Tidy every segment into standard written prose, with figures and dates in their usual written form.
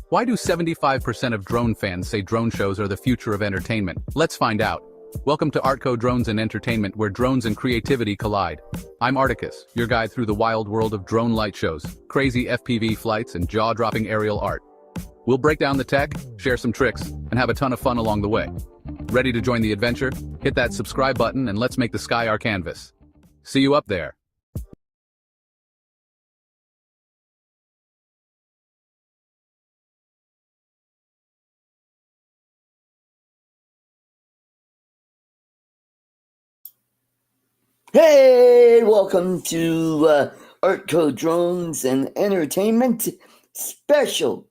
Why do 75% of drone fans say drone shows are the future of entertainment? Let's find out. Welcome to ArtCo Drones and Entertainment, where drones and creativity collide. I'm Articus, your guide through the wild world of drone light shows, crazy FPV flights, and jaw-dropping aerial art. We'll break down the tech, share some tricks, and have a ton of fun along the way. Ready to join the adventure? Hit that subscribe button and let's make the sky our canvas. See you up there. Hey, welcome to ArtCo Drones and Entertainment special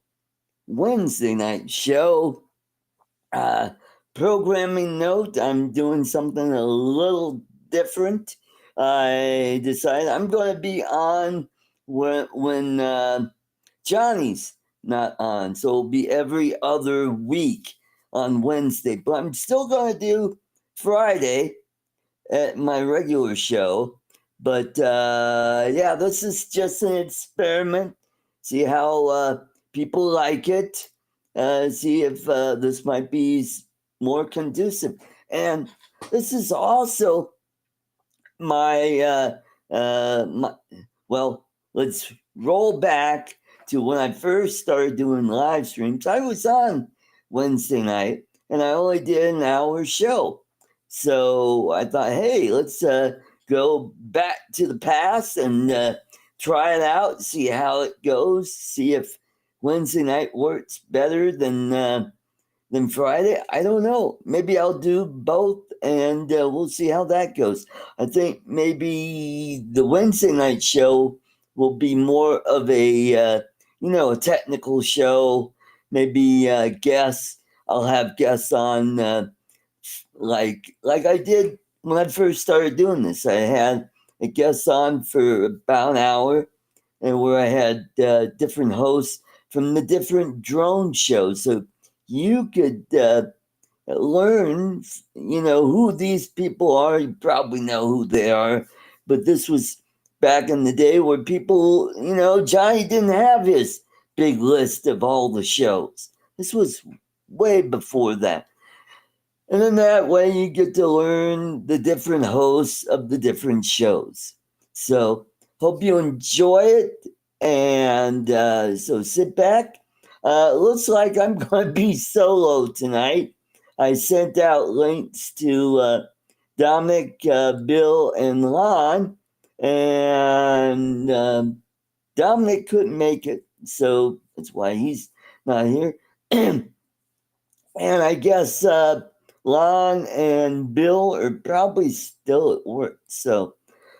Wednesday night show. Programming note, I'm doing something a little different. I decided I'm going to be on when Johnny's not on. So it'll be every other week on Wednesday. But I'm still going to do Friday at my regular show. But yeah, this is just an experiment. See how people like it. See if this might be more conducive. And this is also my well, let's roll back to when I first started doing live streams. I was on Wednesday night and I only did an hour show. So I thought, hey, let's go back to the past and try it out, see how it goes, see if Wednesday night works better than Friday. I don't know. Maybe I'll do both, and we'll see how that goes. I think maybe the Wednesday night show will be more of a a technical show. Maybe guests. I'll have guests on. Like I did when I first started doing this. I had a guest on for about an hour, and where I had different hosts from the different drone shows, so you could learn, who these people are. You probably know who they are, but this was back in the day where people, Johnny didn't have his big list of all the shows. This was way before that. And in that way, you get to learn the different hosts of the different shows. So, hope you enjoy it. And so sit back. Looks like I'm going to be solo tonight. I sent out links to Dominic, Bill, and Lon. And Dominic couldn't make it. So, that's why he's not here. And I guess Lon and Bill are probably still at work. So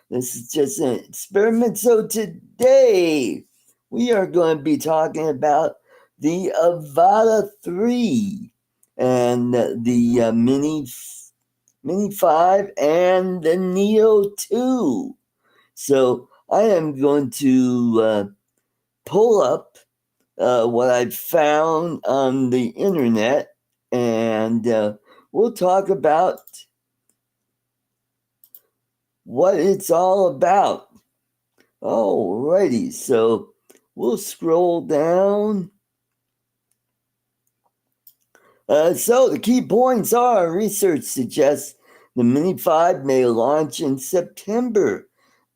this is just an experiment. So today we are going to be talking about the Avata 3 and the Mini 5 and the Neo 2. So I am going to pull up what I found on the internet, and we'll talk about what it's all about. Alrighty, so we'll scroll down. So the key points are: research suggests the Mini 5 may launch in September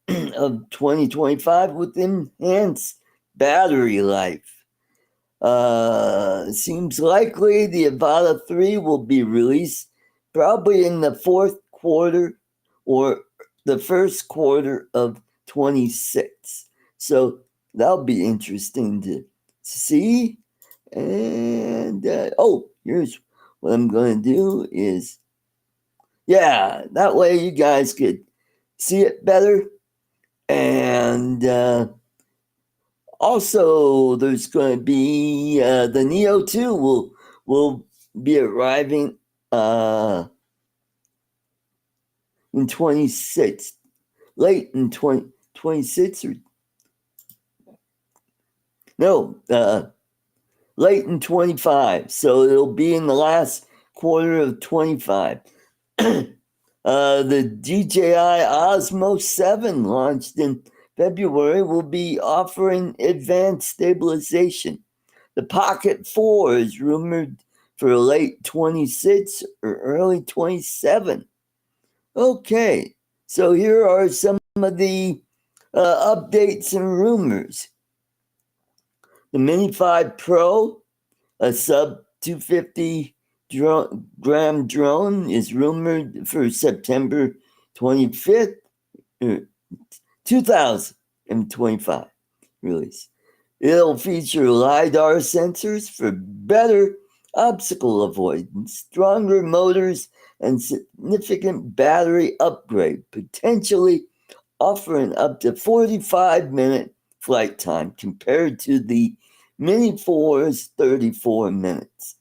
of 2025 with enhanced battery life. Seems likely the Avata 3 will be released probably in the fourth quarter or the first quarter of 26. So that'll be interesting to see. And here's what I'm going to do is, that way you guys could see it better. And also, there's going to be the Neo 2 will be arriving in 26, late in 2026 or no, late in 25. So it'll be in the last quarter of 25. The DJI Osmo 7 launched in February will be offering advanced stabilization. The Pocket 4 is rumored for late 26 or early 27. Okay, so here are some of the updates and rumors. The Mini 5 Pro, a sub 250 gram drone, is rumored for September 25th, 2025 release. It'll feature LiDAR sensors for better obstacle avoidance, stronger motors, and significant battery upgrade, potentially offering up to 45-minute flight time compared to the Mini 4's 34 minutes.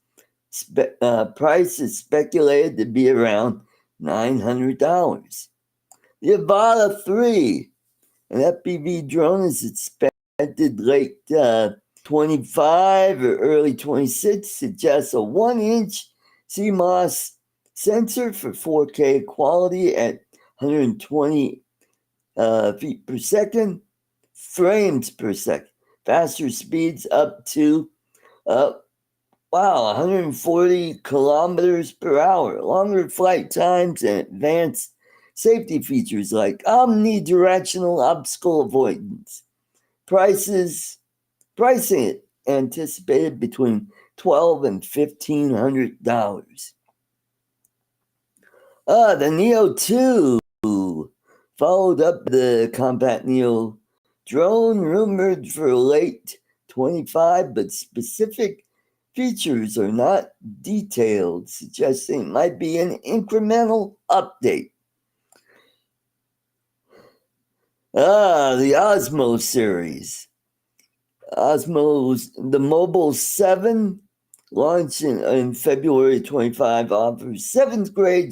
Price is speculated to be around $900. The Avata 3, an FPV drone, is expected late 25 or early 26, suggests a 1-inch CMOS sensor for 4K quality at 120 feet per second, frames per second, faster speeds up to 140 kilometers per hour, longer flight times, and advanced safety features like omnidirectional obstacle avoidance. Pricing anticipated between $1,200 and $1,500. The Neo 2 followed up the compact Neo drone, rumored for late 25, but specific features are not detailed, suggesting it might be an incremental update. The Osmo series. The Mobile 7, launched in February 25, offers 7th grade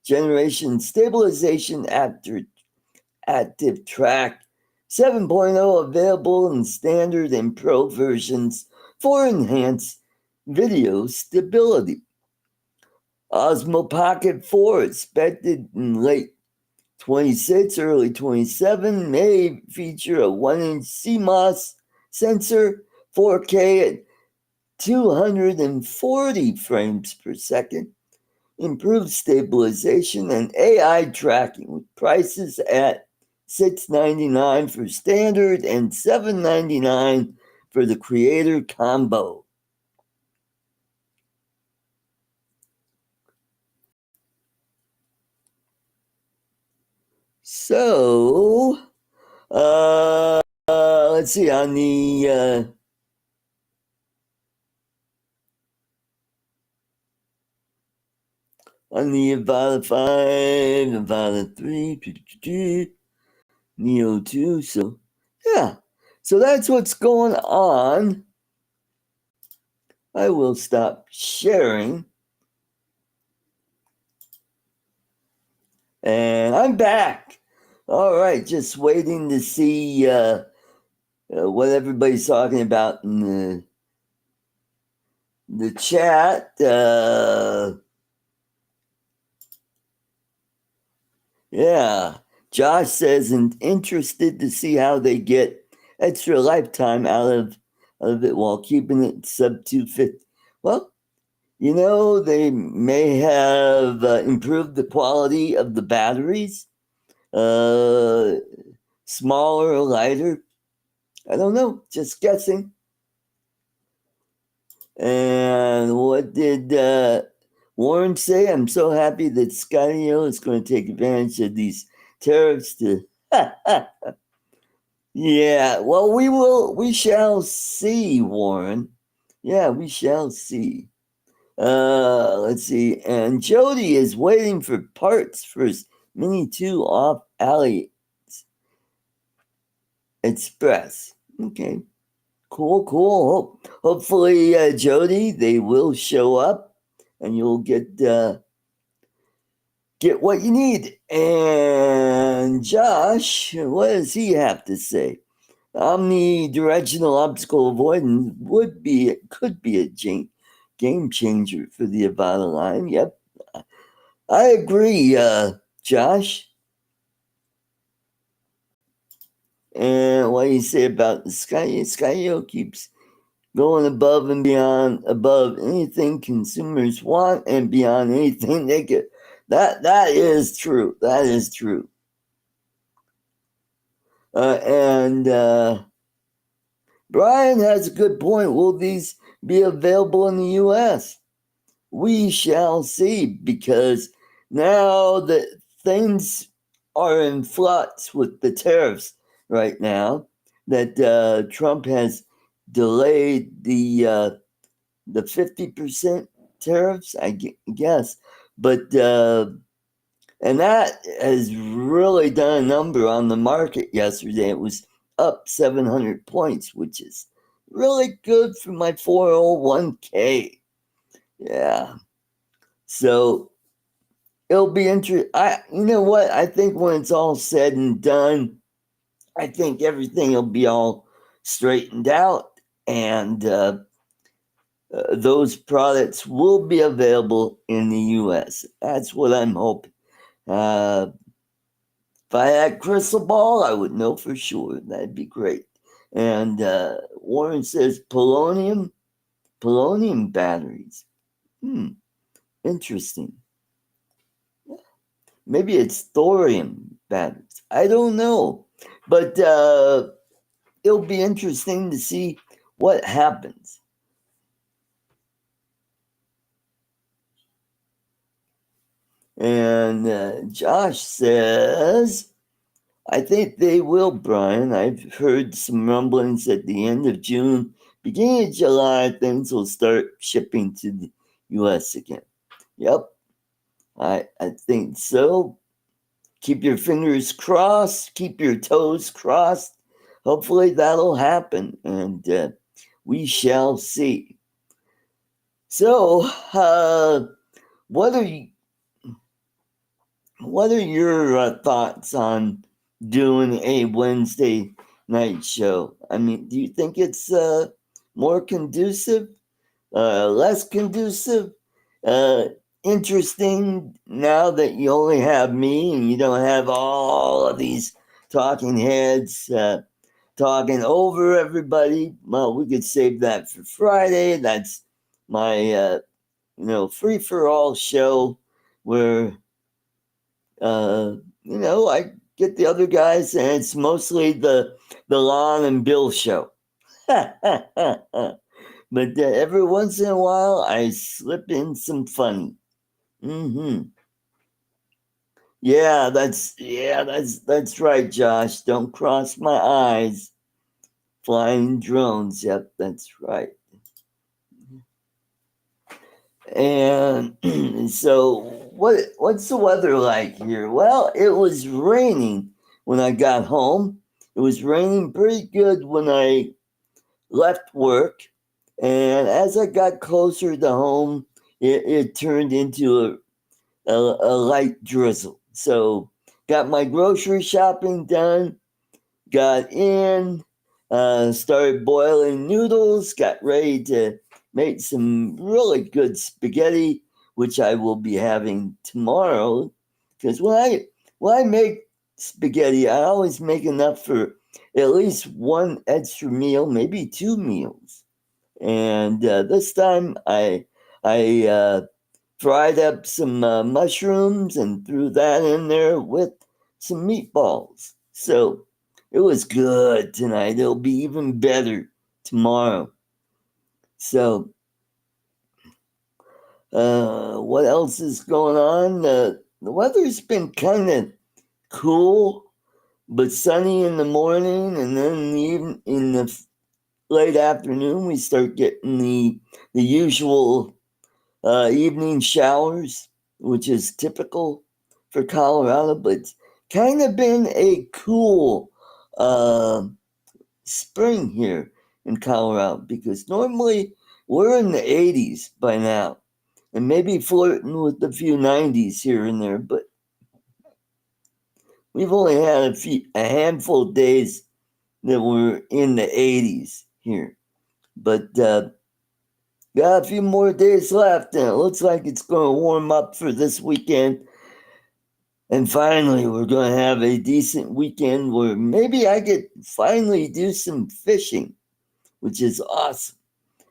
generation stabilization active track 7.0, available in standard and pro versions for enhanced video stability. Osmo Pocket 4, expected in late 26, early 27, may feature a 1-inch CMOS sensor, 4K at 240 frames per second, improved stabilization, and AI tracking, with prices at $699 for standard and $799 for the creator combo. So, let's see, on the Avata 5, Avata 3, Neo 2, so that's what's going on. I will stop sharing. And I'm back. All right, just waiting to see what everybody's talking about in the chat. Yeah, Josh says, and interested to see how they get extra lifetime out of it while keeping it sub 250. Well, they may have improved the quality of the batteries, smaller or lighter. I don't know, just guessing. And what did Warren say? I'm so happy that Skydio is going to take advantage of these tariffs to. Yeah, well, we shall see, Warren. Yeah, we shall see. Let's see. And Jody is waiting for parts for his Mini 2 off Ali Express. Okay. Cool. Hopefully, Jody, they will show up and you'll get what you need. And Josh, what does he have to say? Omnidirectional optical avoidance could be a game changer for the Avata line. Yep, I agree, Josh. And what do you say about the Skydio keeps going above and beyond, above anything consumers want and beyond anything they get. That is true. That is true. And Brian has a good point. Will these be available in the U.S.? We shall see, because now that things are in flux with the tariffs right now, that Trump has delayed the 50% tariffs, I guess, but and that has really done a number on the market yesterday. It was up 700 points, which is really good for my 401k. Yeah. So it'll be interesting. You know what? I think when it's all said and done, I think everything will be all straightened out, and those products will be available in the U.S. That's what I'm hoping. If I had a crystal ball, I would know for sure. That'd be great. And Warren says polonium batteries. Interesting. Maybe it's thorium batteries. I don't know. But it'll be interesting to see what happens. And Josh says, I think they will, Brian. I've heard some rumblings at the end of June, beginning of July, things will start shipping to the U.S. again. Yep, I think so. Keep your fingers crossed, keep your toes crossed. Hopefully that'll happen, and we shall see. So, what are your thoughts on doing a Wednesday night show? I mean, do you think it's more conducive, less conducive, interesting now that you only have me and you don't have all of these talking heads talking over everybody? Well, we could save that for Friday. That's my free for all show where I get the other guys, and it's mostly the Lon and Bill show. But every once in a while, I slip in some funny. Yeah, that's right, Josh. Don't cross my eyes. Flying drones. Yep, that's right. And so what's the weather like here? Well, it was raining when I got home. It was raining pretty good when I left work. And as I got closer to home, it turned into a light drizzle. So got my grocery shopping done, got in, Started boiling noodles, got ready to make some really good spaghetti, which I will be having tomorrow. Because when I make spaghetti, I always make enough for at least one extra meal, maybe two meals. And this time I fried up some mushrooms and threw that in there with some meatballs. So it was good tonight. It'll be even better tomorrow. So, what else is going on? The weather's been kind of cool, but sunny in the morning, and then even in the late afternoon, we start getting the usual evening showers, which is typical for Colorado, but it's kind of been a cool uh, spring here in Colorado because normally we're in the 80s by now and maybe flirting with a few 90s here and there, but we've only had a handful of days that were in the 80s here. But got a few more days left, and it looks like it's going to warm up for this weekend. And finally, we're going to have a decent weekend where maybe I could finally do some fishing, which is awesome.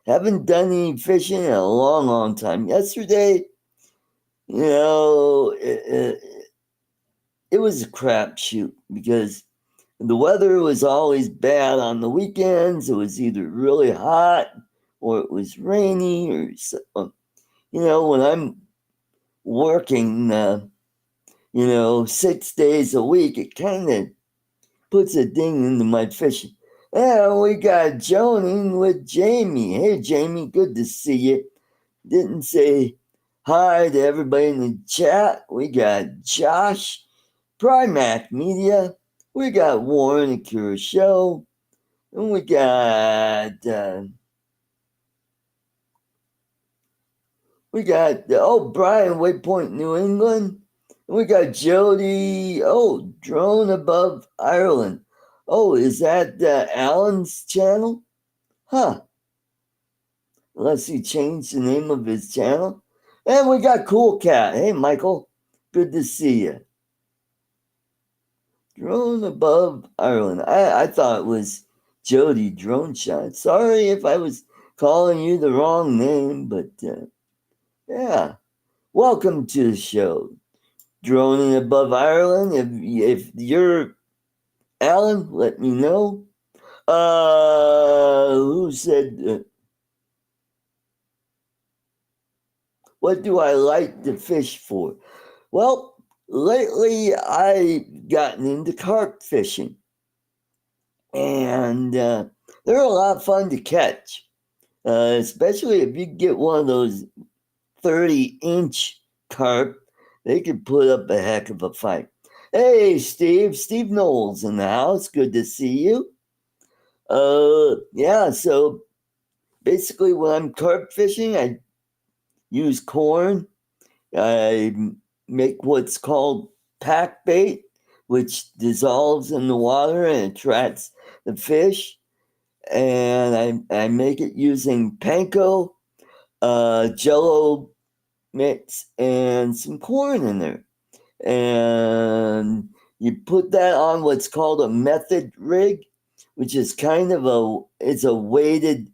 Haven't done any fishing in a long, long time. Yesterday, it was a crapshoot because the weather was always bad on the weekends. It was either really hot or it was rainy or when I'm working 6 days a week, it kind of puts a ding into my fishing. And we got joining with Jamie. Hey Jamie, good to see you. Didn't say hi to everybody in the chat. We got Josh, Primac Media. We got Warren Akira Show. And we got Brian, Waypoint, New England. And we got Jody. Oh, Drone Above Ireland. Oh, is that Alan's channel? Huh. Unless he changed the name of his channel. And we got Cool Cat. Hey, Michael. Good to see you. Drone Above Ireland. I thought it was Jody Drone Shot. Sorry if I was calling you the wrong name, but yeah. Welcome to the show. Droning Above Ireland. If you're Alan, let me know. Who said what do I like to fish for? Well, lately I've gotten into carp fishing, and they're a lot of fun to catch, especially if you get one of those 30-inch carp. They can put up a heck of a fight. Hey, Steve Knowles in the house. Good to see you. Yeah, so basically when I'm carp fishing, I use corn. I make what's called pack bait, which dissolves in the water and attracts the fish. And I make it using panko, jello mix, and some corn in there. And you put that on what's called a method rig, which is kind of it's a weighted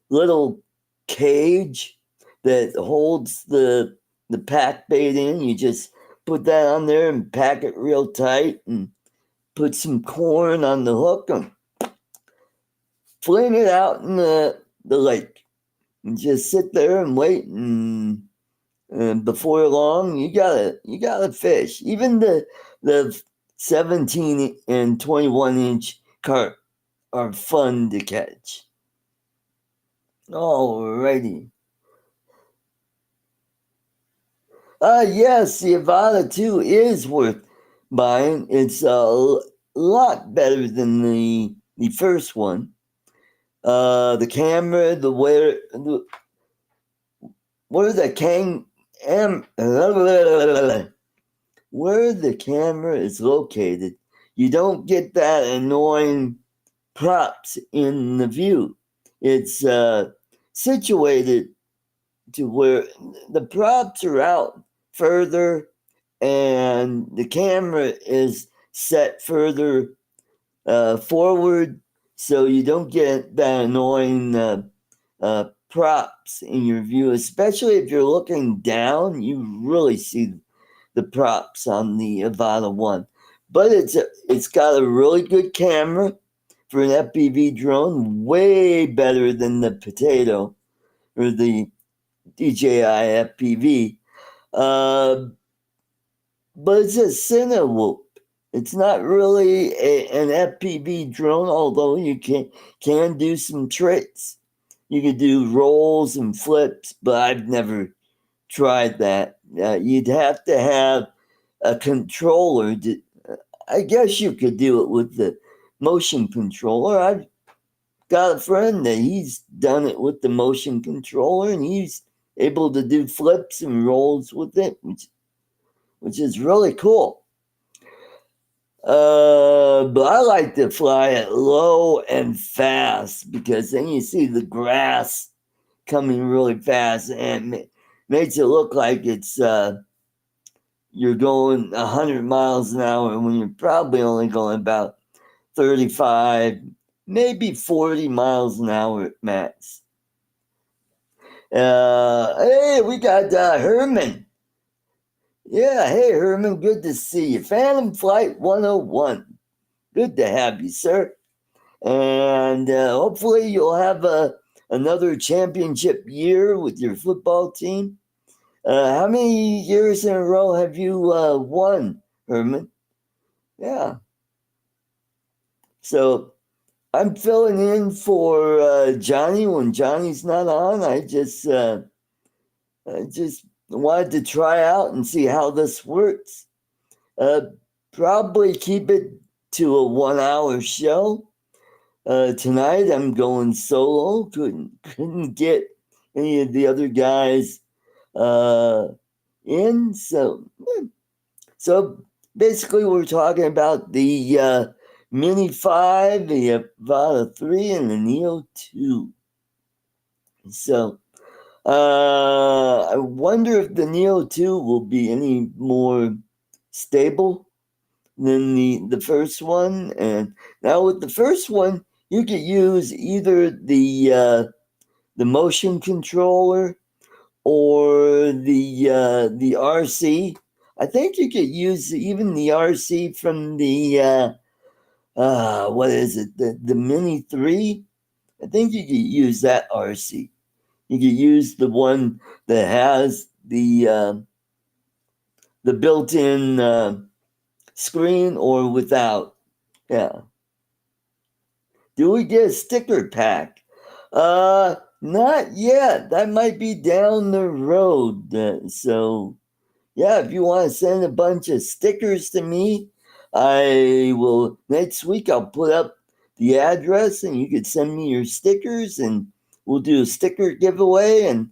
little cage that holds the pack bait in. You just put that on there and pack it real tight and put some corn on the hook and fling it out in the lake. And just sit there and wait, and before long you got a fish. Even the 17 and 21-inch carp are fun to catch. Alrighty. Yes, the Avata 2 is worth buying. It's a lot better than the first one. The camera, where the where the camera is located, you don't get that annoying crops in the view. It's situated to where the props are out further and the camera is set further forward, so you don't get that annoying props in your view, especially if you're looking down. You really see the props on the Avata 1. But it's got a really good camera for an FPV drone, way better than the Potato or the DJI FPV. But it's a Cinewhoop. It's not really an FPV drone, although you can do some tricks. You could do rolls and flips, but I've never tried that. You'd have to have a controller. I guess you could do it with the motion controller. I've got a friend that he's done it with the motion controller, and he's able to do flips and rolls with it, which is really cool. But I like to fly it low and fast because then you see the grass coming really fast and it makes it look like it's you're going 100 miles an hour when you're probably only going about 35, maybe 40 miles an hour at max. Hey, we got Herman. Yeah, hey Herman, good to see you. Phantom Flight 101. Good to have you, sir. And hopefully you'll have another championship year with your football team. How many years in a row have you won, Herman? Yeah. So I'm filling in for Johnny when Johnny's not on. I just wanted to try out and see how this works. Probably keep it to a 1 hour show. Tonight I'm going solo. Couldn't get any of the other guys in. So basically we're talking about the Mini 5, the Avata 3, and the Neo 2. So I wonder if the Neo 2 will be any more stable than the first one. And now with the first one, you could use either the motion controller or the RC. I think you could use even the RC from the what is it? The Mini 3. I think you could use that RC. You could use the one that has the built-in screen or without. Yeah. Do we get a sticker pack? Not yet. That might be down the road. So, yeah, if you want to send a bunch of stickers to me, I will. Next week, I'll put up the address and you could send me your stickers and we'll do a sticker giveaway and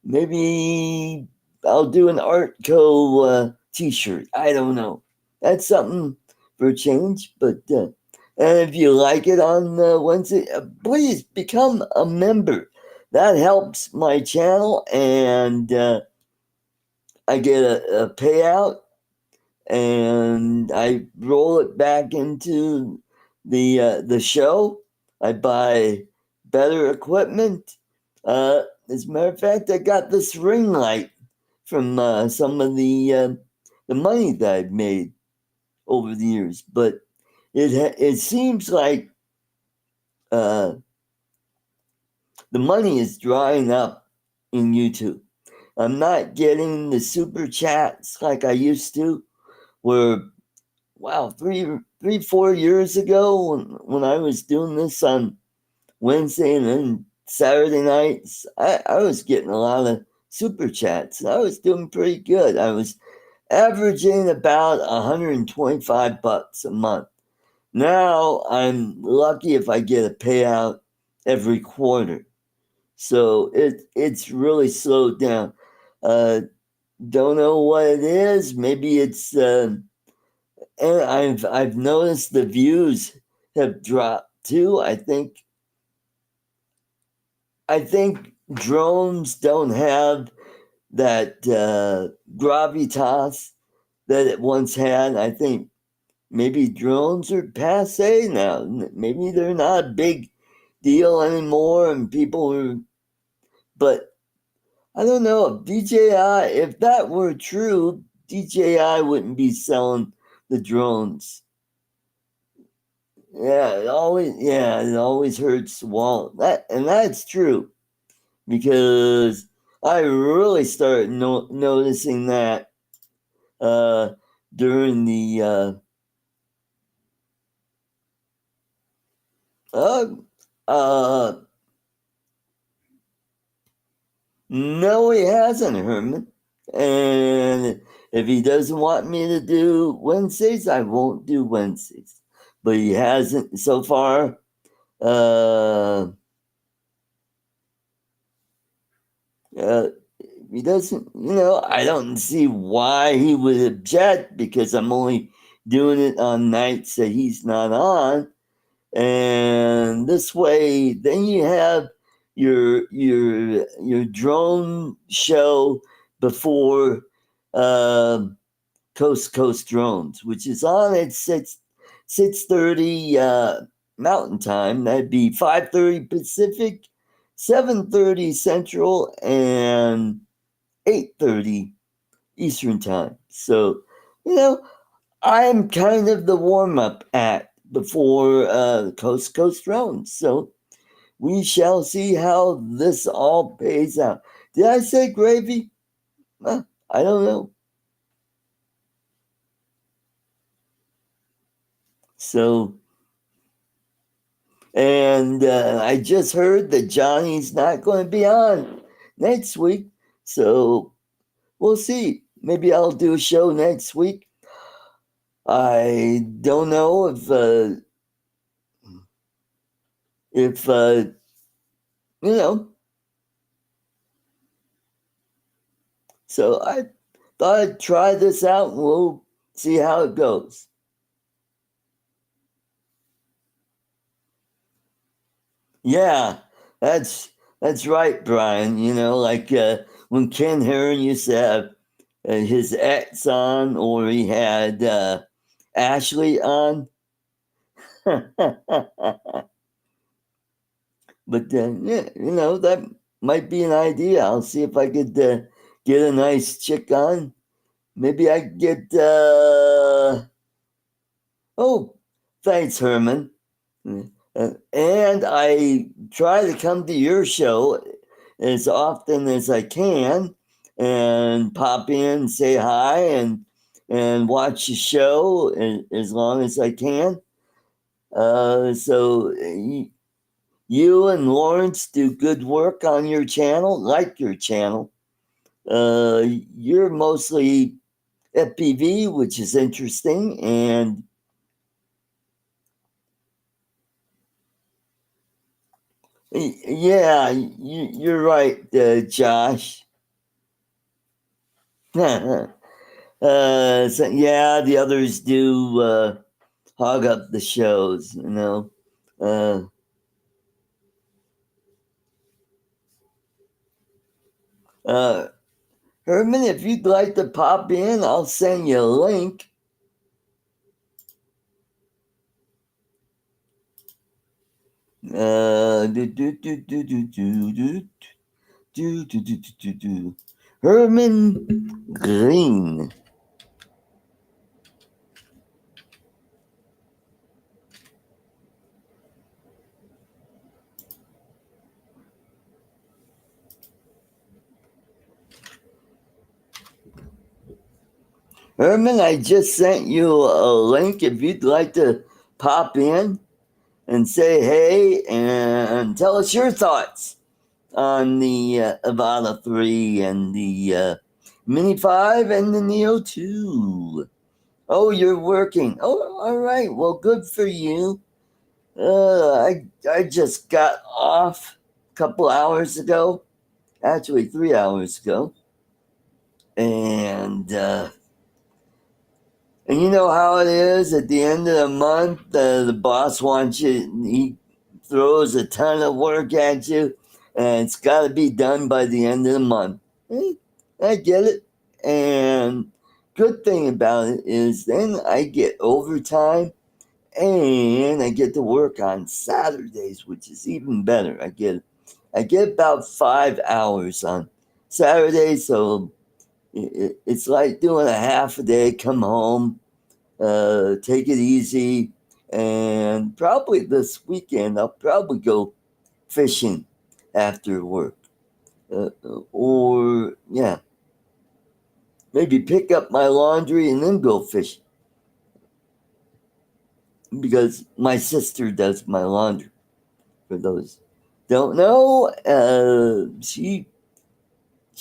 maybe I'll do an ArtCo t-shirt. I don't know. That's something for a change, but and if you like it on Wednesday, please become a member. That helps my channel, and I get a payout, and I roll it back into the show. I buy better equipment. As a matter of fact, I got this ring light from some of the money that I've made over the years, but it seems like the money is drying up in YouTube. I'm not getting the super chats like I used to, where, wow, 4 years ago when I was doing this on Wednesday and then Saturday nights, I was getting a lot of super chats. I was doing pretty good. I was averaging about $125 a month. Now I'm lucky if I get a payout every quarter. So it's really slowed down. Don't know what it is. Maybe it's and I've noticed the views have dropped too. I think drones don't have that gravitas that it once had. I think maybe drones are passe now. Maybe they're not a big deal anymore, and people are. But I don't know if DJI. If that were true, DJI wouldn't be selling the drones. It always hurts the wallet. That's true because I really started noticing that uh, during the uh, uh, no, he hasn't, Herman. And if he doesn't want me to do Wednesdays, I won't do Wednesdays. But he hasn't so far. Uh, uh, he doesn't, I don't see why he would object because I'm only doing it on nights that he's not on. And this way, then you have your drone show before Coast to Coast Drones, which is on at 6:30 Mountain Time. That'd be 5:30 Pacific, 7:30 Central, and 8:30 Eastern Time. So, I'm kind of the warm up act before Coast to Coast Drones. So we shall see how this all pays out. Did I say gravy? I don't know. So, and I just heard that Johnny's not going to be on next week. So we'll see. Maybe I'll do a show next week. I don't know if you know. So I thought I'd try this out and we'll see how it goes. Yeah, that's right, Brian. Like when Ken Heron used to have his ex on, or he had Ashley on. But yeah, that might be an idea. I'll see if I could get a nice chick on. Maybe I could get. Oh, thanks, Herman. And I try to come to your show as often as I can and pop in, say hi, and watch the show as long as I can. So you and Lawrence do good work on your channel, like your channel. You're mostly FPV, which is interesting, and yeah, you're right, Josh. So, yeah, the others do hog up the shows. Uh, uh, Herman, if you'd like to pop in, I'll send you a link. Herman Green. Herman, I just sent you a link if you'd like to pop in and say hey and tell us your thoughts on the Avata 3 and the Mini 5 and the Neo 2. Oh, you're working. Oh, all right. Well, good for you. I just got off a couple hours ago, actually 3 hours ago, and And you know how it is at the end of the month, the boss wants you, he throws a ton of work at you, and it's got to be done by the end of the month. I get it. And good thing about it is then I get overtime and I get to work on Saturdays, which is even better. I get about 5 hours on Saturdays, so it's like doing a half a day, come home, take it easy, and probably this weekend I'll probably go fishing after work. Or, yeah, maybe pick up my laundry and then go fishing. Because my sister does my laundry. For those don't know, she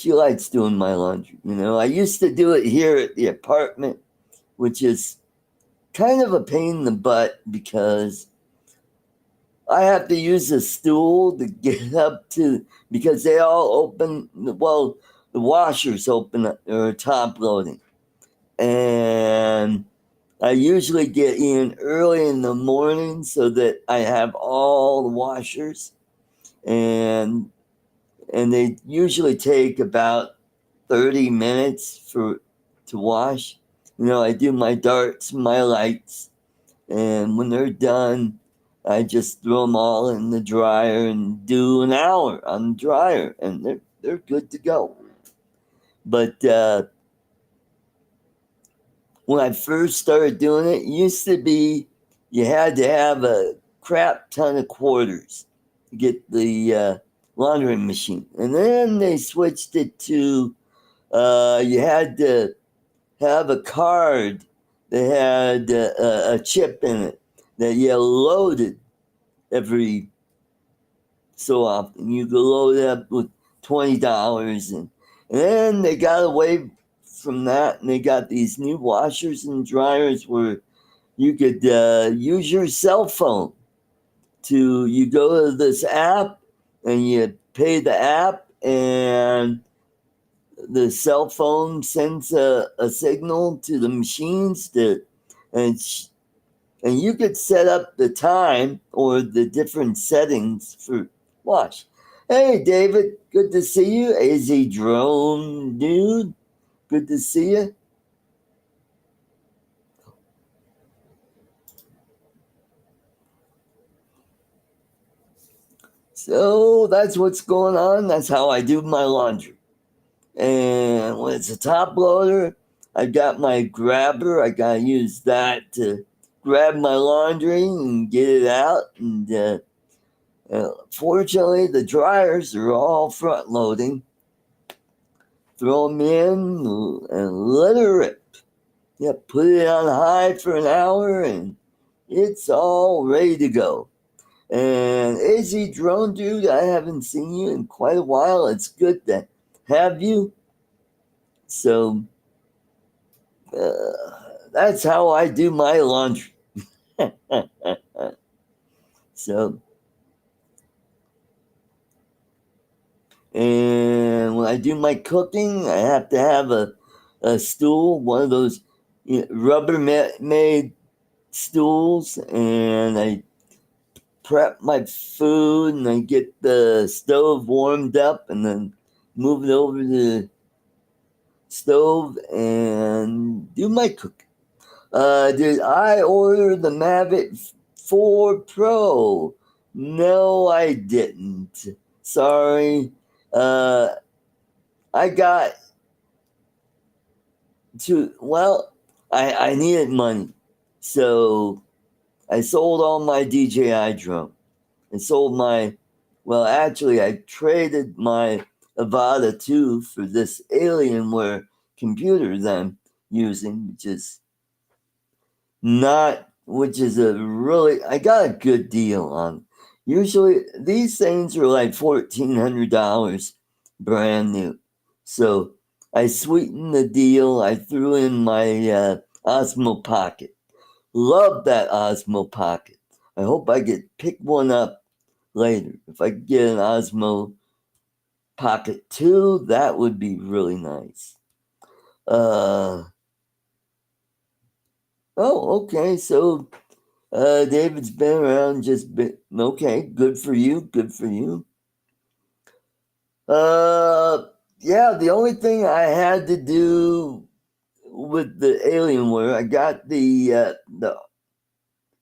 likes doing my laundry. You know, I used to do it here at the apartment, which is kind of a pain in the butt because I have to use a stool to get up to, because they all open, well, the washers open or top loading. And I usually get in early in the morning so that I have all the washers, and they usually take about 30 minutes to wash. You know, I do my darts, my lights, and when they're done, I just throw them all in the dryer and do an hour on the dryer, and they're good to go. But when I first started doing it, used to be you had to have a crap ton of quarters to get the laundering machine. And then they switched it to you had to have a card that had a chip in it that you loaded every so often. You could load it up with $20. And then they got away from that, and they got these new washers and dryers where you could use your cell phone you go to this app and you pay the app, and the cell phone sends a signal to the machines and you could set up the time or the different settings for wash. Hey David, good to see you. AZ Drone Dude, good to see you. So that's what's going on. That's how I do my laundry. And when it's a top loader, I got my grabber. I gotta use that to grab my laundry and get it out. And fortunately, the dryers are all front loading. Throw them in and let it rip. Yeah, put it on high for an hour and it's all ready to go. And AZ Drone Dude, I haven't seen you in quite a while. It's good to have you. So that's how I do my laundry. So, and when I do my cooking, I have to have a stool, one of those rubber made stools, and I prep my food and I get the stove warmed up and then move it over to the stove and do my cooking. Did I order the Mavic 4 Pro? No, I didn't. Sorry. I got I needed money. So I sold all my DJI drone. I sold actually, I traded my Avata 2 for this Alienware computer that I'm using, I got a good deal on. Usually these things are like $1,400 brand new. So I sweetened the deal. I threw in my Osmo Pocket. Love that Osmo Pocket. I hope I get pick one up later. If I could get an Osmo Pocket 2, that would be really nice. Oh, okay. So David's been around okay, good for you, good for you. Yeah, the only thing I had to do with the Alienware, I got the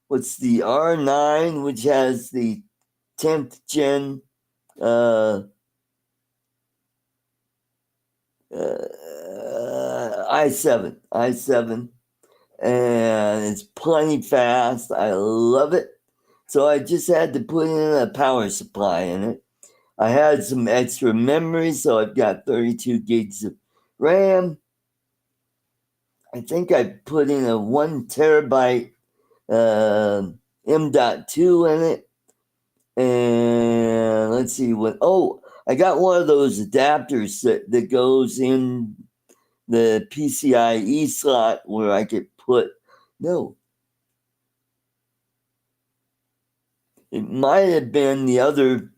what's the R9, which has the 10th gen uh, i7, and it's plenty fast. I love it. So I just had to put in a power supply in it. I had some extra memory, so I've got 32 gigs of RAM. I think I put in a 1 terabyte M.2 in it. And let's see what. Oh, I got one of those adapters that goes in the PCIe slot where I could put. No, it might have been the other.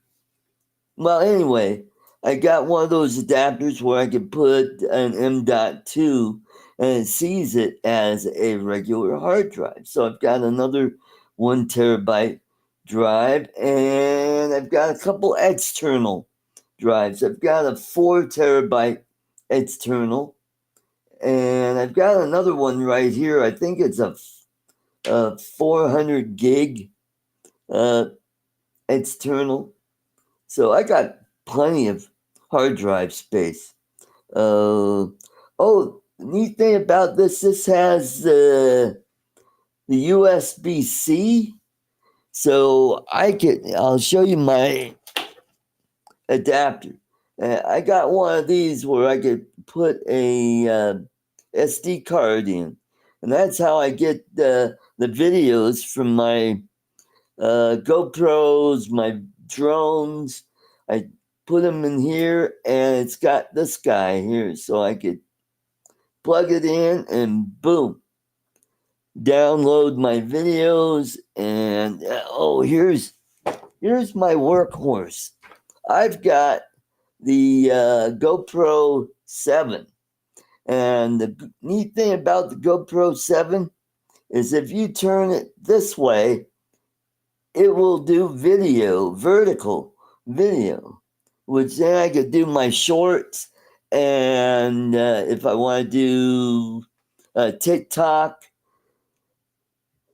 Well, anyway, I got one of those adapters where I could put an M.2 and it sees it as a regular hard drive. So I've got another 1 terabyte drive, and I've got a couple external drives. I've got a 4 terabyte external, and I've got another one right here. I think it's a 400 gig external. So I got plenty of hard drive space. Oh, the neat thing about this has the USB-C. So I'll show you my adapter. I got one of these where I could put a SD card in. And that's how I get the videos from my GoPros, my drones. I put them in here, and it's got this guy here, so I could plug it in and boom, download my videos. And here's my workhorse. I've got the GoPro 7, and the neat thing about the GoPro 7 is if you turn it this way, it will do vertical video, which then I could do my shorts. And if I want to do TikTok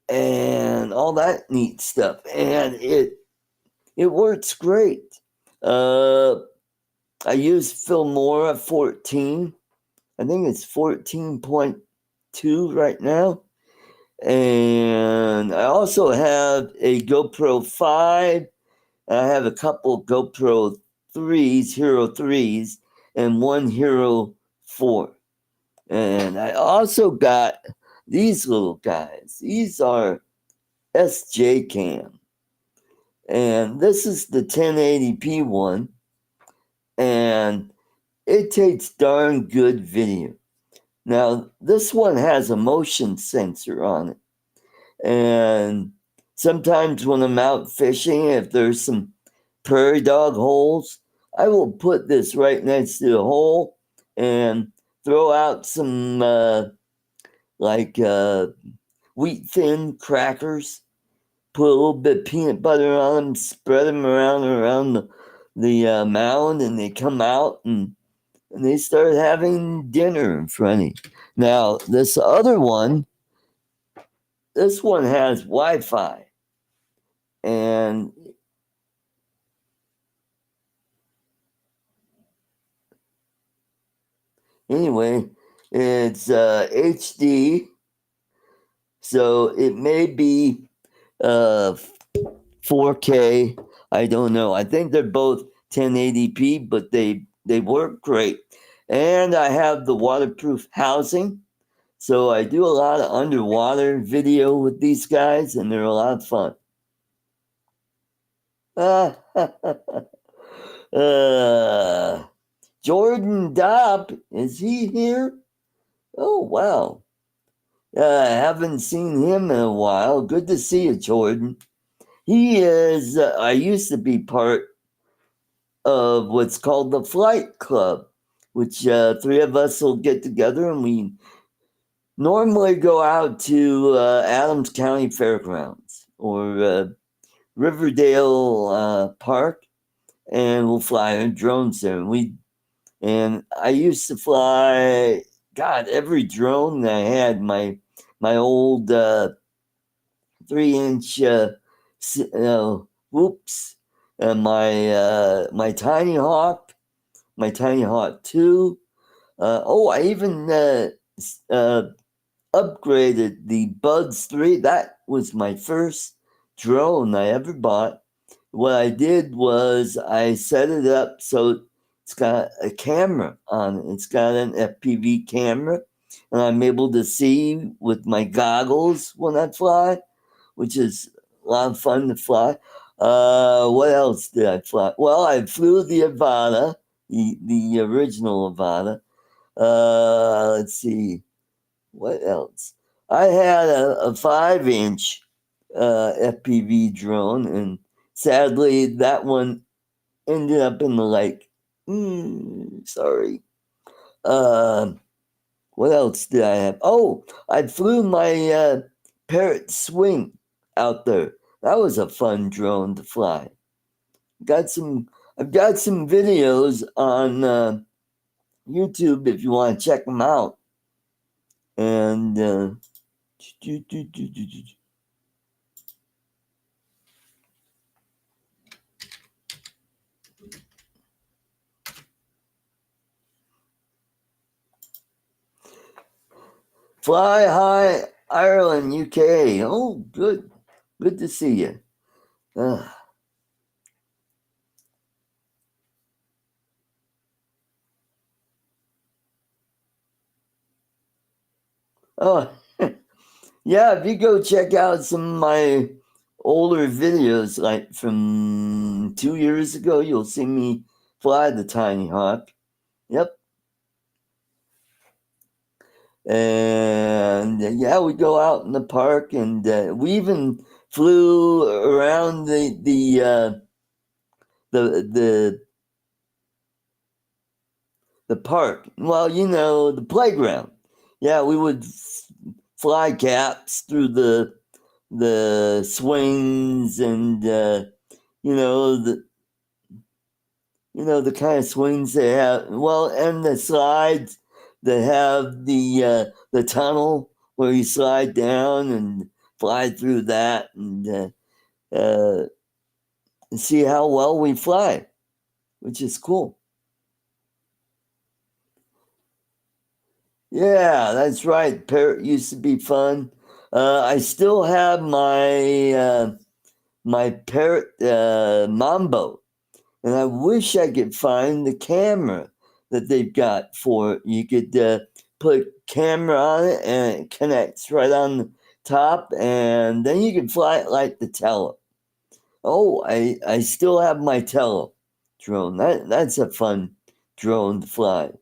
and all that neat stuff, and it works great. I use Filmora 14. I think it's 14.2 right now. And I also have a GoPro 5. I have a couple GoPro 3s, Hero 3s, and one Hero 4. And I also got these little guys. These are SJ Cam. And this is the 1080p one. And it takes darn good video. Now, this one has a motion sensor on it. And sometimes when I'm out fishing, if there's some prairie dog holes, I will put this right next to the hole and throw out some wheat thin crackers, put a little bit of peanut butter on them, spread them around the mound, and they come out and they start having dinner in front of you. Now, this one has Wi-Fi. And anyway, it's HD, so it may be 4K. I don't know. I think they're both 1080p, but they work great. And I have the waterproof housing, so I do a lot of underwater video with these guys, and they're a lot of fun. Jordan Dopp, is he here? Oh, wow. I haven't seen him in a while. Good to see you, Jordan. He is, I used to be part of what's called the Flight Club, which 3 of us will get together and we normally go out to Adams County Fairgrounds or Riverdale Park, and we'll fly in drones there. And I used to fly, God, every drone that I had. My old 3-inch whoops, my Tiny Hawk, my Tiny Hawk 2. I even upgraded the Buds 3. That was my first drone I ever bought. What I did was I set it up so it's got a camera on it. It's got an FPV camera, and I'm able to see with my goggles when I fly, which is a lot of fun to fly. What else did I fly? Well, I flew the Avata, the original Avata. Let's see. What else? I had a 5-inch FPV drone, and sadly, that one ended up in the lake. Sorry. What else did I have? Oh, I flew my Parrot Swing out there. That was a fun drone to fly. I've got some videos on YouTube if you want to check them out. And Fly High, Ireland, UK. Oh, good. Good to see you. Oh, yeah, if you go check out some of my older videos, like from 2 years ago, you'll see me fly the Tiny Hawk. Yep. And yeah, we go out in the park, and we even flew around the park. Well, the playground. Yeah, we would fly gaps through the swings, and the kind of swings they have. Well, and the slides that have the tunnel where you slide down and fly through that, and see how well we fly, which is cool. Yeah, that's right. Parrot used to be fun. I still have my Parrot Mambo, and I wish I could find the camera that they've got for it. You could put camera on it, and it connects right on the top, and then you can fly it like the Tello. Oh, I still have my Tello drone. That's a fun drone to fly.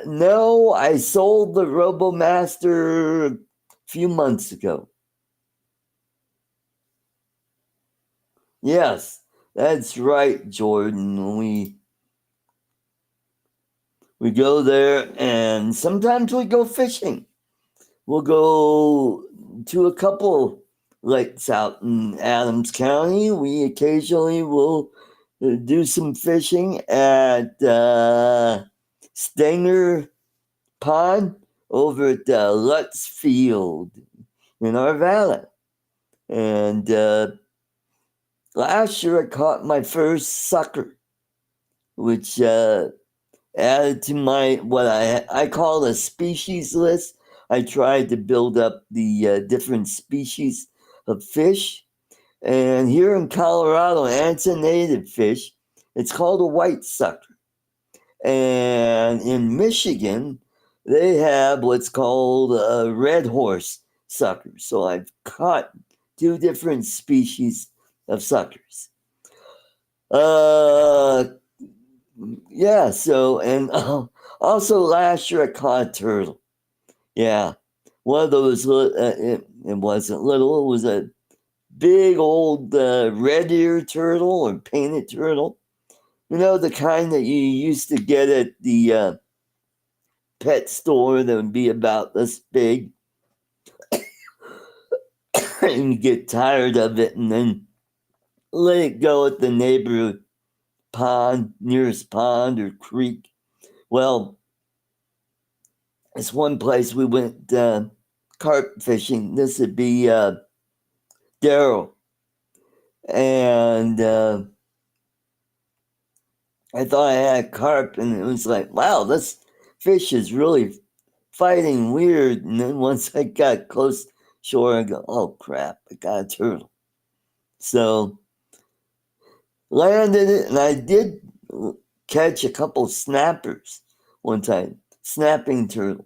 No, I sold the RoboMaster a few months ago. Yes, that's right, Jordan. We go there, and sometimes we go fishing. We'll go to a couple lakes out in Adams County. We occasionally will do some fishing at Stanger Pond over at Lutz Field in Arvada. And last year I caught my first sucker, which added to my what I call a species list. I tried to build up the different species of fish. And here in Colorado, and it's a native fish, it's called a white sucker. And in Michigan, they have what's called a red horse sucker. So I've caught 2 different species of suckers. Yeah, so, and also last year I caught a turtle. Yeah, one of those, it wasn't little, it was a big old red-eared turtle or painted turtle. The kind that you used to get at the pet store that would be about this big. And you get tired of it and then let it go at the neighborhood pond, nearest pond or creek. Well, it's one place we went carp fishing. This would be Daryl. And I thought I had carp, and it was like, wow, this fish is really fighting weird. And then once I got close shore, I go, oh crap, I got a turtle. So landed it, and I did catch a couple snappers one time, snapping turtles.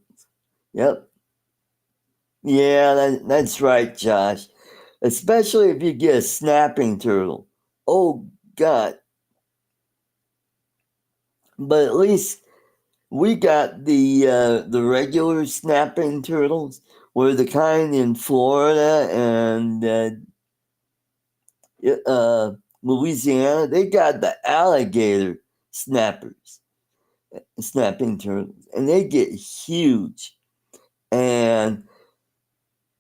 Yep. Yeah, that's right, Josh. Especially if you get a snapping turtle. Oh God. But at least we got the regular snapping turtles, were the kind in Florida and Louisiana. They got the alligator snapping turtles, and they get huge, and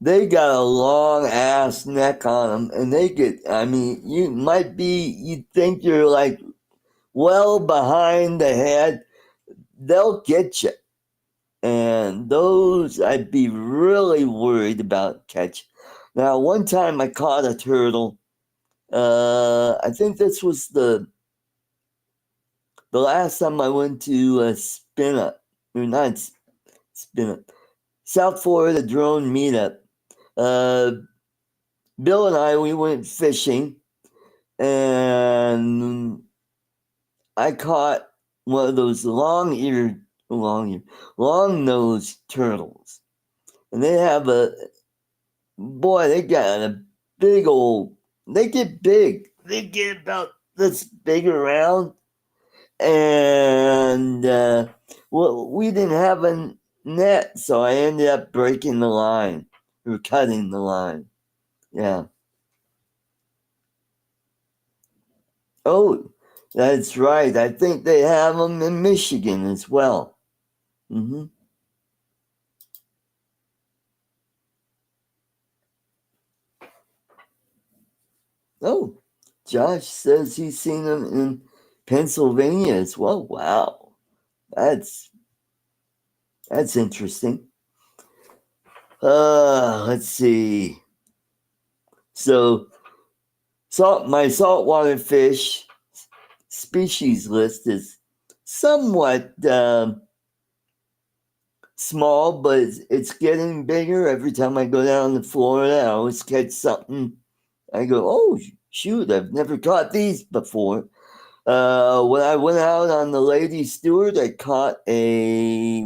they got a long ass neck on them, and they get. I mean, you'd think you're like well behind the head. They'll get you. And those I'd be really worried about catching. Now, one time I caught a turtle. I think this was the last time I went to Spin Up, or not Spin Up, South Florida drone meetup. Bill and I, we went fishing, and I caught one of those long-nosed turtles. And they have they got a big old, they get big. They get about this big around. And, we didn't have a net, so I ended up breaking the line, or cutting the line. Yeah. Oh, that's right. I think they have them in Michigan as well. Mm-hmm. Oh, Josh says he's seen them in Pennsylvania as well. Wow, that's interesting. Let's see. So, my saltwater fish species list is somewhat small, but it's getting bigger. Every time I go down to Florida, I always catch something. I go, oh shoot, I've never caught these before. When I went out on the Lady Stewart, I caught a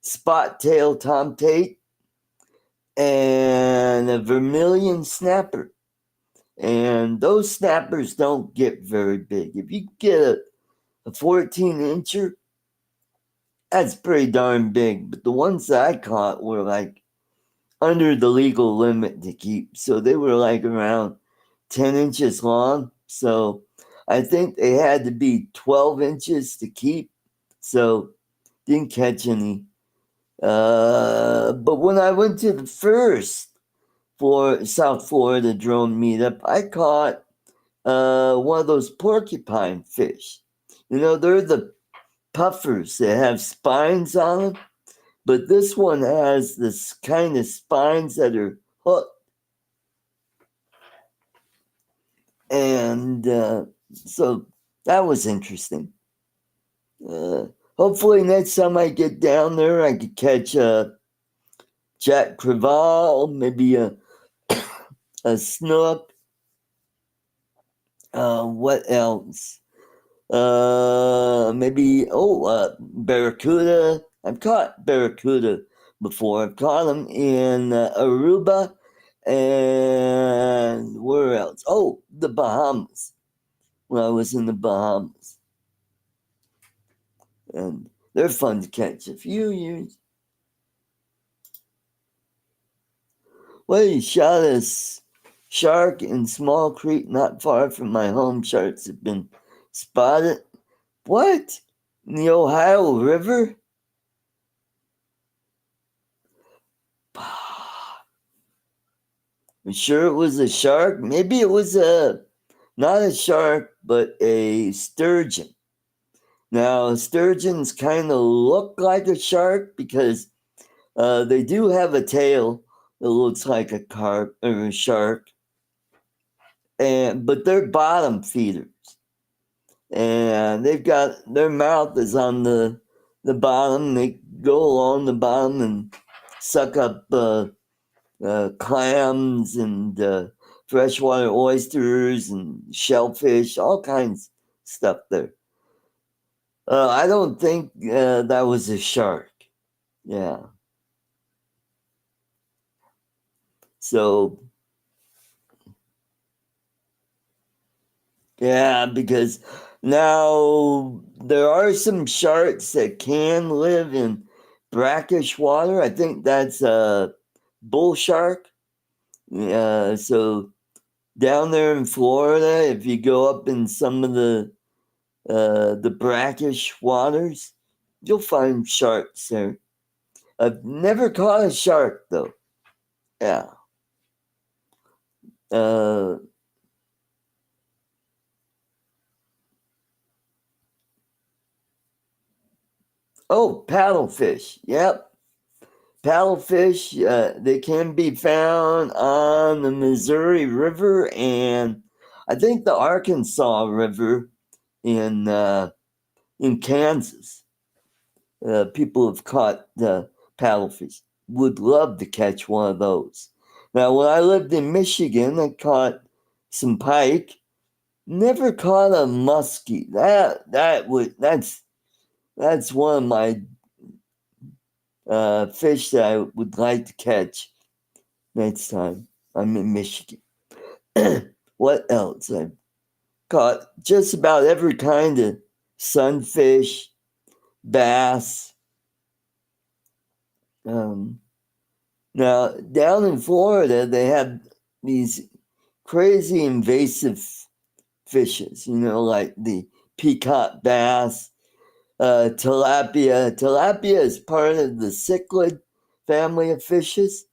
spot tail tomtate and a vermilion snapper. And those snappers don't get very big. If you get a 14-incher, that's pretty darn big. But the ones that I caught were like under the legal limit to keep. So they were like around 10 inches long. So I think they had to be 12 inches to keep. So didn't catch any. But when I went to the first for South Florida drone meetup, I caught one of those porcupine fish. They're the puffers that have spines on them. But this one has this kind of spines that are hooked. And so that was interesting. Hopefully next time I get down there, I could catch a Jack Crevalle, maybe a snook. What else? Maybe barracuda. I've caught barracuda before. I've caught them in Aruba, and where else? Oh, the Bahamas. When I was in the Bahamas, and they're fun to catch. A few years. Well, he shot a shark in Small Creek, not far from my home. Sharks have been spotted. What? In the Ohio River? I'm sure it was a shark. Maybe it was not a shark, but a sturgeon. Now, sturgeons kind of look like a shark because they do have a tail that looks like a carp or a shark, but they're bottom feeders, and they've got their mouth is on the bottom. They go along the bottom and suck up clams and freshwater oysters and shellfish, all kinds of stuff there. I don't think that was a shark. Yeah. So, yeah, because now there are some sharks that can live in brackish water. I think that's a bull shark. So down there in Florida, if you go up in some of the brackish waters, you'll find sharks there. I've never caught a shark though. Yeah. Uh, Paddlefish. Yep. Paddlefish, they can be found on the Missouri River and I think the Arkansas River in Kansas. People have caught paddlefish. Would love to catch one of those. Now, when I lived in Michigan, I caught some pike. Never caught a muskie. That's one of my fish that I would like to catch next time I'm in Michigan. What else? I've caught just about every kind of sunfish, bass. Now, down in Florida, they have these crazy invasive fishes, like the peacock bass, tilapia. Tilapia is part of the cichlid family of fishes.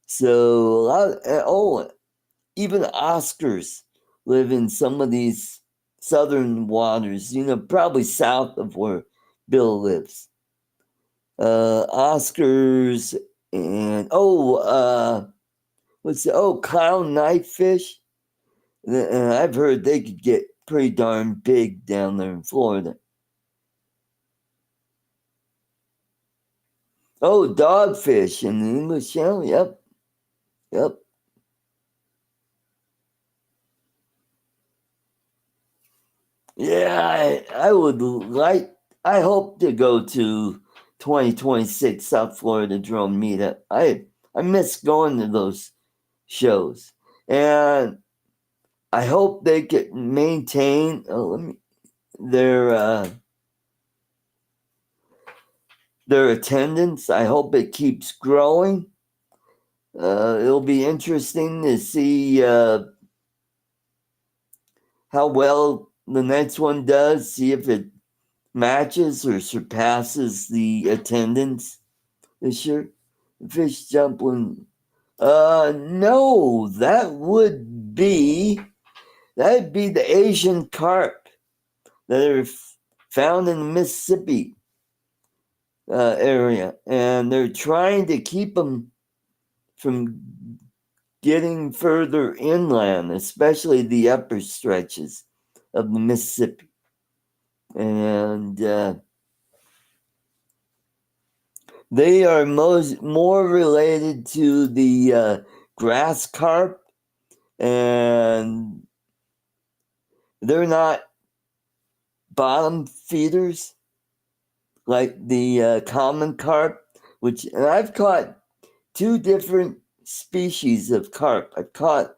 So, even Oscars live in some of these southern waters, probably south of where Bill lives. Oscars and clown knifefish. I've heard they could get pretty darn big down there in Florida. Oh, dogfish in the English Channel. Yep. Yeah, I hope to go to 2026 South Florida Drone Meetup. I miss going to those shows. And I hope they can maintain their attendance. I hope it keeps growing. It'll be interesting to see how well the next one does, see if it matches or surpasses the attendance this year. Fish jumping. No, that'd be the Asian carp that are found in the Mississippi area, and they're trying to keep them from getting further inland, especially the upper stretches of the Mississippi. And they are more related to the grass carp, and they're not bottom feeders like the common carp, and I've caught two different species of carp. I've caught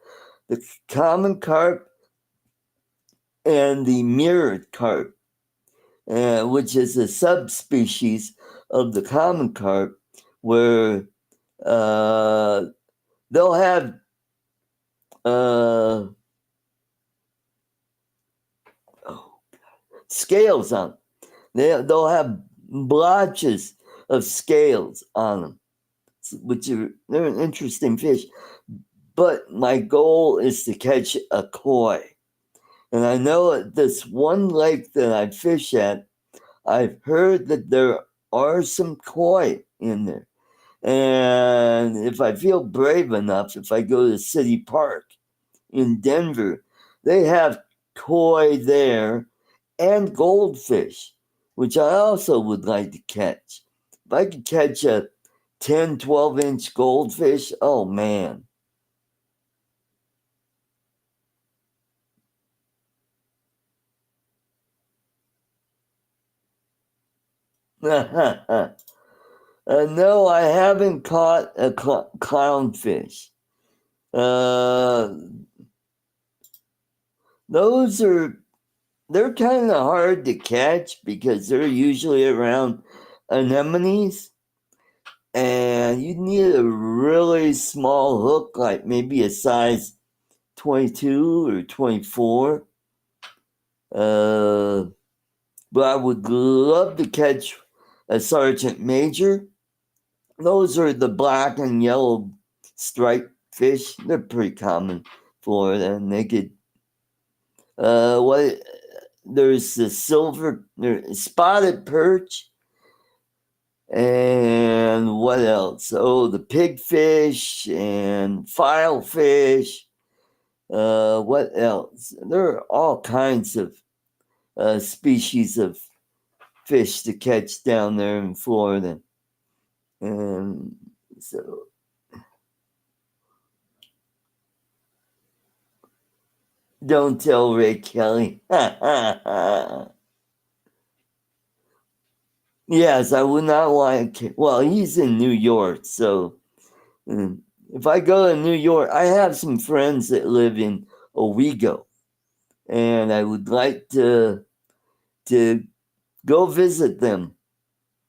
the common carp and the mirrored carp, which is a subspecies of the common carp, where they'll have scales on them. They'll have blotches of scales on them, they're an interesting fish. but my goal is to catch a koi. And I know at this one lake that I fish at, I've heard that there are some koi in there. And if I feel brave enough, if I go to City Park in Denver, they have koi there and goldfish, which I also would like to catch. If I could catch a 10, 12-inch goldfish, oh man. No, I haven't caught a clownfish. Those they're kind of hard to catch because they're usually around anemones, and you need a really small hook, like maybe a size 22 or 24. But I would love to catch a sergeant major. Those are the black and yellow striped fish. They're pretty common in Florida, and they could. What? There's the spotted perch, and what else? Oh, the pigfish and filefish. What else? There are all kinds of species of fish to catch down there in Florida. And so, don't tell Ray Kelly. Yes, I would not want to. Well, he's in New York, so if I go to New York, I have some friends that live in Owego, and I would like to go visit them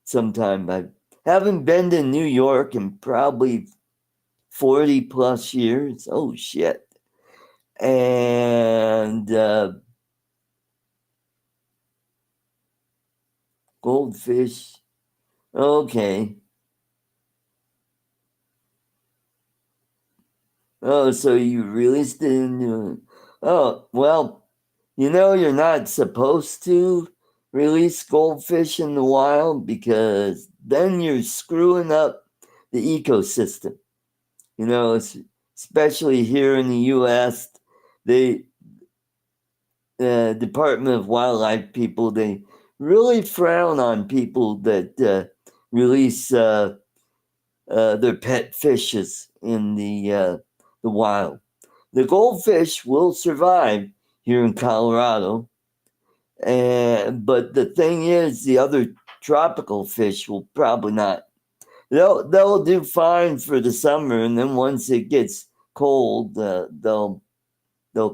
sometime. I haven't been to New York in probably 40 plus years. Oh shit. And goldfish. Okay. Oh, so you released it in oh, well, you're not supposed to release goldfish in the wild because then you're screwing up the ecosystem. Especially here in the U.S., the Department of Wildlife people, they really frown on people that release their pet fishes in the wild. The goldfish will survive here in Colorado, but the thing is, the other tropical fish will probably not. They'll do fine for the summer, and then once it gets cold, they'll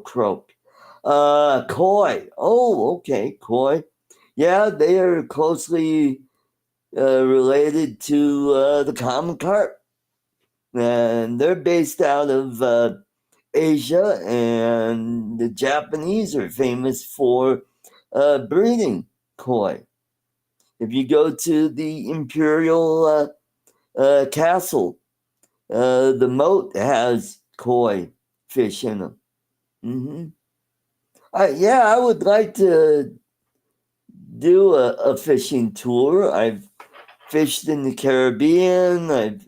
croak. Koi. Oh, okay, koi. Yeah, they are closely related to the common carp, and they're based out of Asia, and the Japanese are famous for breeding koi. If you go to the Imperial Castle, the moat has koi fish in them. Mm-hmm. I would like to do a fishing tour. I've fished in the Caribbean.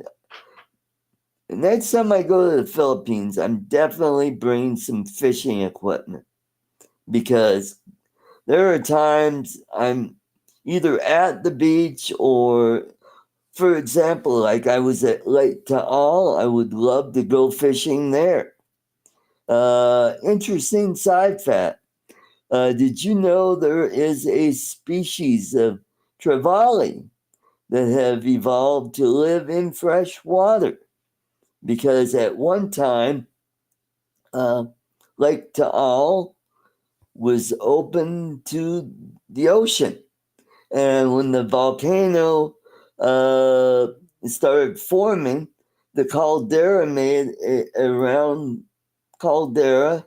Next time I go to the Philippines, I'm definitely bringing some fishing equipment because there are times I'm either at the beach or, for example, like I was at Lake Taal. I would love to go fishing there. Interesting side fact. Did you know there is a species of trevally that have evolved to live in fresh water? Because at one time, Lake Taal was open to the ocean. And when the volcano started forming, the caldera made a round caldera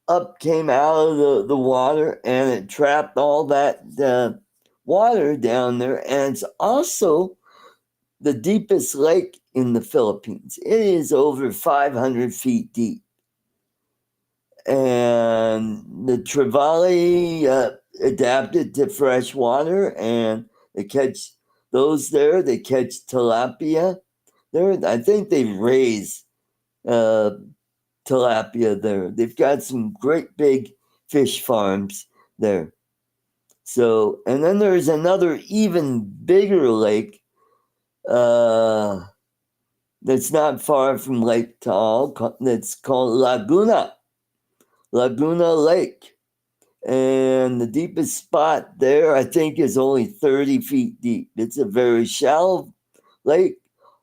up, came out of the water, and it trapped all that water down there. And it's also the deepest lake in the Philippines. It is over 500 feet deep. And the trevally adapted to fresh water, and they catch those there. They catch tilapia there. I think they raise tilapia there. They've got some great big fish farms there. So, and then there's another even bigger lake that's not far from Lake Taal, that's called Laguna Lake. And the deepest spot there, I think, is only 30 feet deep. It's a very shallow lake,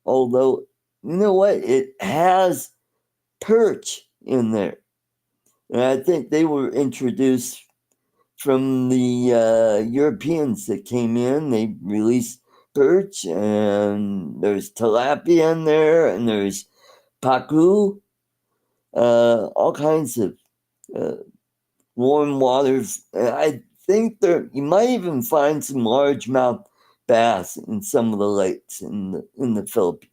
although, you know what? It has perch in there. And I think they were introduced from the Europeans that came in. They released perch, and there's tilapia in there, and there's pacu, all kinds of warm waters. I think you might even find some largemouth bass in some of the lakes in the Philippines.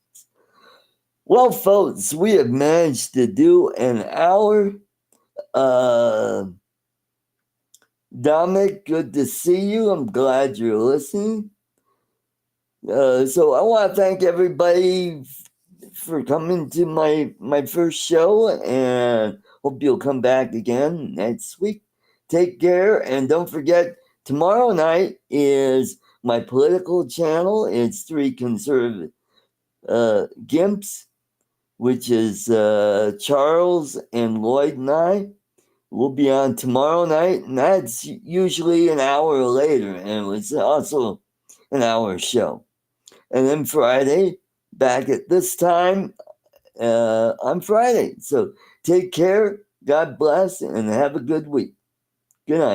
Well, folks, we have managed to do an hour. Dominic, good to see you. I'm glad you're listening. So I want to thank everybody for coming to my first show, and hope you'll come back again next week. Take care, and don't forget, tomorrow night is my political channel. It's 3 Conservative Gimps, which is Charles and Lloyd and I. We'll be on tomorrow night, and that's usually an hour later, and it was also an hour show. And then Friday, back at this time on Friday. So take care, God bless, and have a good week. Good night.